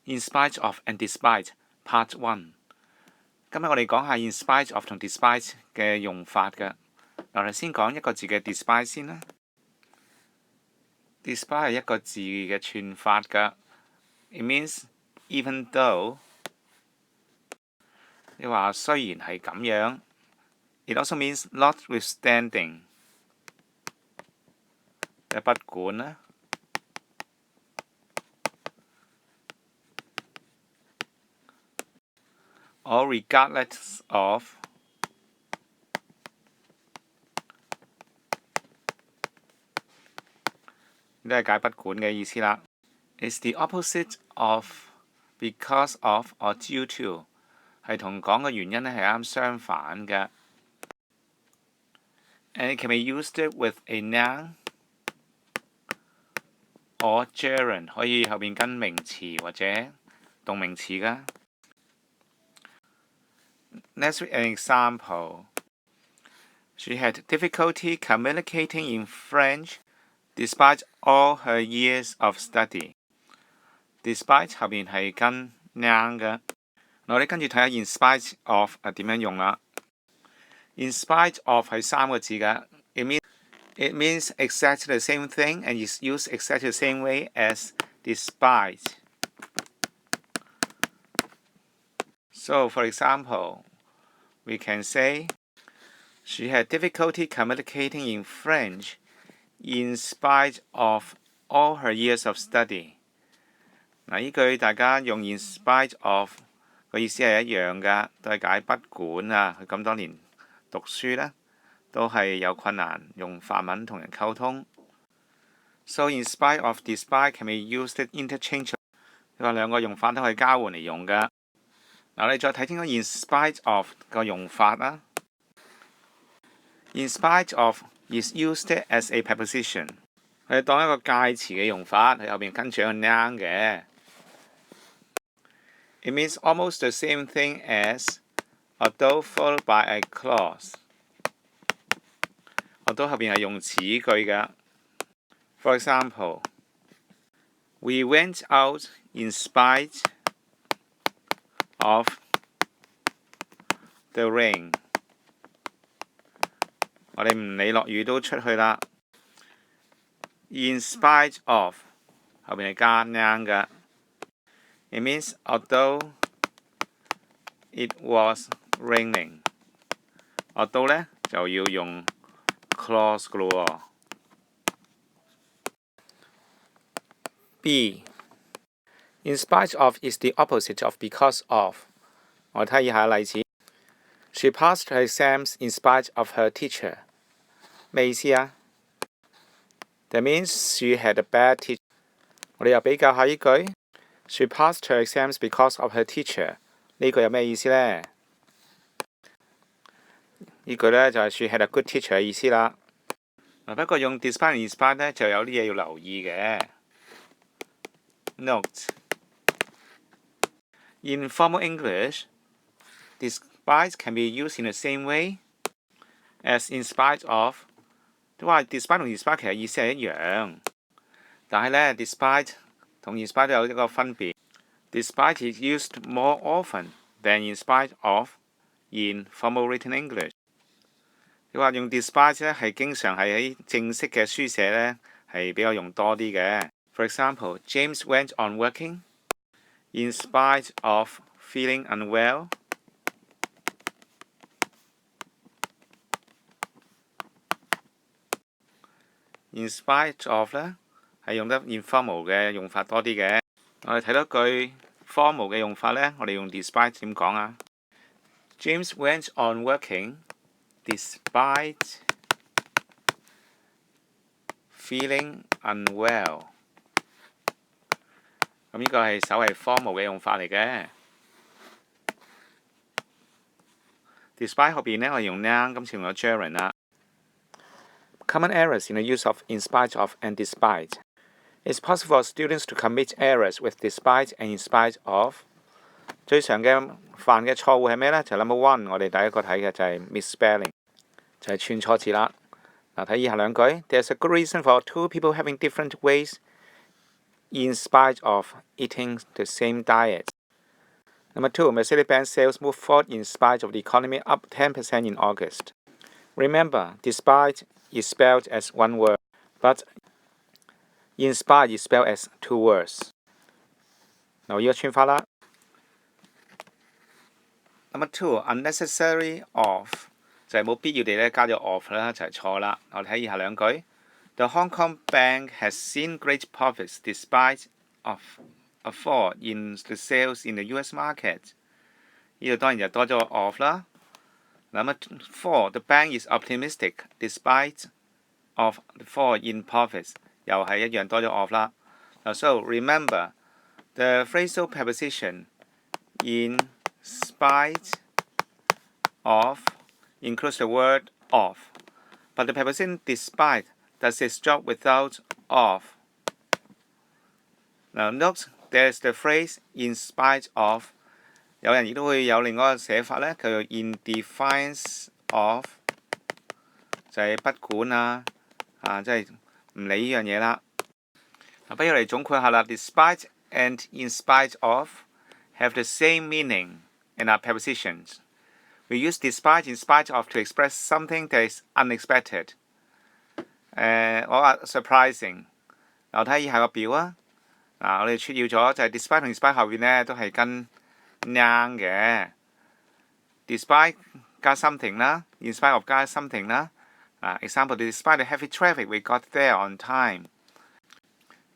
In spite of and despite Part 1。今日我哋講下 in spite of 同 despite 嘅用法嘅。我哋先講一個字嘅 despite 先啦。despite 係一個字嘅串法㗎。It means even though。你話雖然係咁樣。It also means notwithstanding。你不管啦。or regardless of 都係解不管嘅意思啦。It's the opposite of because of or due to 係同講嘅原因咧係啱相反嘅。And it can be used with a noun or gerund 可以後邊跟名詞或者動名詞㗎。Let's read an example. She had difficulty communicating in French despite all her years of study. Despite 後邊係跟 noun 嘅，我哋跟住睇下 in spite of 點樣用啦。In spite of 係三個字嘅 it means exactly the same thing and is used exactly the same way as despite. So, for example, we can say she had difficulty communicating in French in spite of all her years of study. 嗱，呢句大家用 in spite of 個意思係一樣㗎，都係解不管啊。佢咁多年讀書呢，都係有困難用法文同人溝通。So in spite of despite can be used interchangeably。佢話兩個用法都可以交換嚟用㗎。嗱，你再睇清楚 in spite of 個用法啦。In spite of is used as a preposition， 佢當一個介詞嘅用法，佢後邊跟住一個 noun 嘅。It means almost the same thing as although followed by a clause。although 後邊係用此句嘅。For example, we went out in spite of the rain。我哋唔理落雨都出去啦。In spite of 後邊係加 noun 嘅。It means although it was raining。although 呢就要用 clause 嘅咯喎。B. In spite of is the opposite of because of。我睇以下例子。She passed her exams in spite of her teacher。咩意思啊？ That means she had a bad teacher。我哋又比較下呢句。She passed her exams because of her teacher。呢句有咩意思呢？呢句呢就係 she had a good teacher 嘅意思啦。不過用 despite 同 in spite 呢就有啲嘢要留意嘅。Note: In formal English, despite can be used in the same way as in spite of。都話 despite 同 in spite 其實意思係一樣，但係呢 despite 同 in spite 都有一個分別。Despite is used more often than in spite of in formal written English。你話用 despite 呢係經常係喺正式嘅書寫呢係比較用多啲嘅。For example, James went on working in spite of feeling unwell。In spite of 呢係用得 informal 嘅用法多啲嘅。我哋睇多句 formal 嘅用法呢，我哋用 despite 點講啊？ James went on working despite feeling unwell。咁呢個係稍為 formal 嘅用法嚟嘅。despite 後邊呢，我哋用 noun， 今次用咗 gerund 啦。Common errors in the use of in spite of and despite. It's possible for students to commit errors with despite and in spite of。最常嘅犯嘅錯誤係咩呢？就 number one， 我哋第一個睇嘅就係 misspelling， 就係串錯字啦。嗱，睇以下兩句。There's a good reason for two people having different ways in spite of eating the same diet. Number 2, Mercedes-Benz sales moved forward in spite of the economy, up 10% in August. Remember, despite is spelled as one word, but in spite is spelled as two words. 留意個串法啦。Number 2, unnecessary of 就係冇必要地咧加咗 of 啦，就係錯啦。我哋睇以下兩句。The Hong Kong Bank has seen great profits despite of a fall in the sales in the US market. 呢度當然就多咗個 of 啦。Number 4, the bank is optimistic despite of the fall in profits. 又係一樣多咗 of 啦。So remember, the phrasal preposition in spite of includes the word of, but the preposition despite does its job without of. Now note there's the phrase in spite of. 有人亦都會有另外一個寫法咧，叫做 in defiance of， 就係不管即係唔理呢樣嘢啦。不如我哋總括下啦。Despite and in spite of have the same meaning and are prepositions. We use despite in spite of to express something that is unexpected or surprising. 我睇以下個表啊。我哋撮要咗就係 despite 同 in spite 後邊咧都係跟 noun 嘅。Despite 加 something 啦 ，in spite of 加 something 啦。Example, despite the heavy traffic, we got there on time.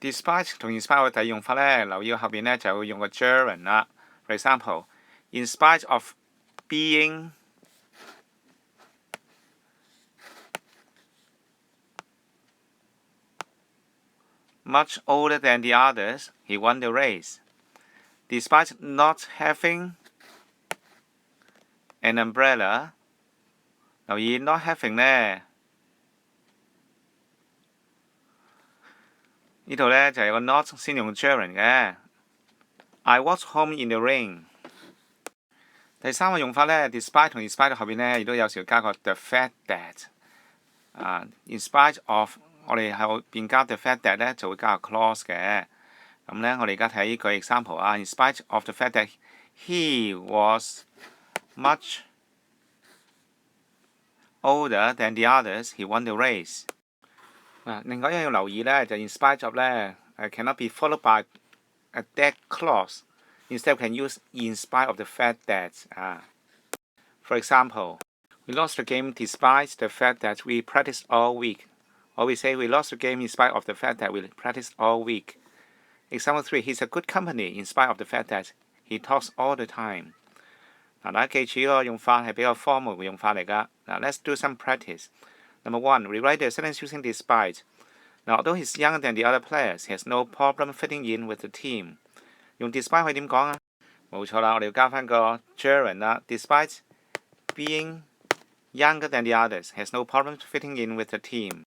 Despite 同 in spite 嘅第二用法咧，留意後邊咧就會用個 gerund 啦。For example, in spite of being much older than the others, he won the race. Despite not having an umbrella, 留意 not having 咧，呢度咧就係個 not 先用 gerund 嘅。I walked home in the rain。第三個用法咧 ，despite 同 in spite 後邊咧，亦都有時加個 the fact that。in spite of 我哋後邊加 the fact that 咧就會加個 clause 嘅。咁咧，我哋而家睇呢句 example 啊。In spite of the fact that he was much older than the others, he won the race。另外一樣要留意咧，就 in spite of 咧cannot be followed by a that clause. Instead, we can use in spite of the fact that. For example, we lost the game despite the fact that we practiced all week. Or we say we lost the game in spite of the fact that we practiced all week. Example 3, he's a good company in spite of the fact that he talks all the time. 大家記住呢個用法係比較 formal 嘅用法嚟㗎。Let's do some practice. Number 1, rewrite the sentence using despite. Now, although he's younger than the other players, he has no problem fitting in with the team. 用 despite 可以點講啊？冇錯啦，我哋要加翻個 gerund 啦。Despite being younger than the others, has no problem fitting in with the team.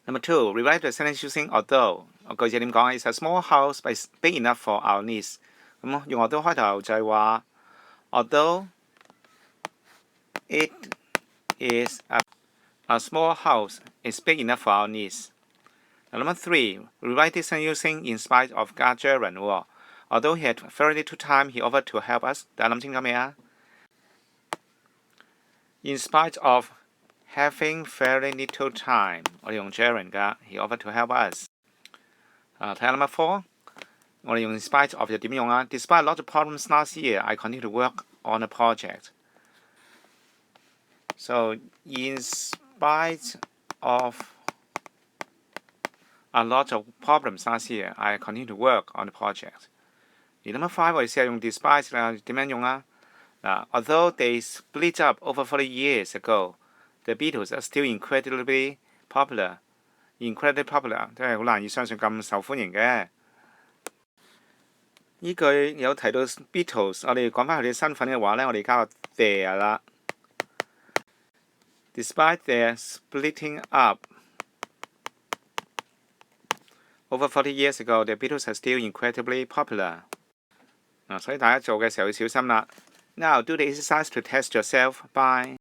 Number 2, rewrite the sentence using although. 句子點講啊？It's a small house, but it's big enough for our needs. 咁用 although 開頭就係話 although it is a small house, it's big enough for our needs. Now, number 3, rewrite this sentence using in spite of 加 gerund 喎。Although he had very little time, he offered to help us. 大家諗清楚未啊？ In spite of having very little time， 我哋用 gerund 㗎。He offered to help us。睇下 number 4， 我哋用 in spite of 就點用啊 ？Despite a lot of problems last year, I continued to work on a project. So, in spite of a lot of problems last year, I continued to work on the project. 而 number 5 我哋試下用 despite 啦，點樣用啊？although they split up over 40 years ago, the Beatles are still incredibly popular. Incredibly popular 真係好難以相信咁受歡迎嘅。呢句有提到 Beatles， 我哋講翻佢哋身份嘅話咧，我哋加個 their 啦。Despite their splitting up over 40 years ago, the Beatles are still incredibly popular. 所以大家做嘅時候要小心啦。Now do the exercise to test yourself. Bye.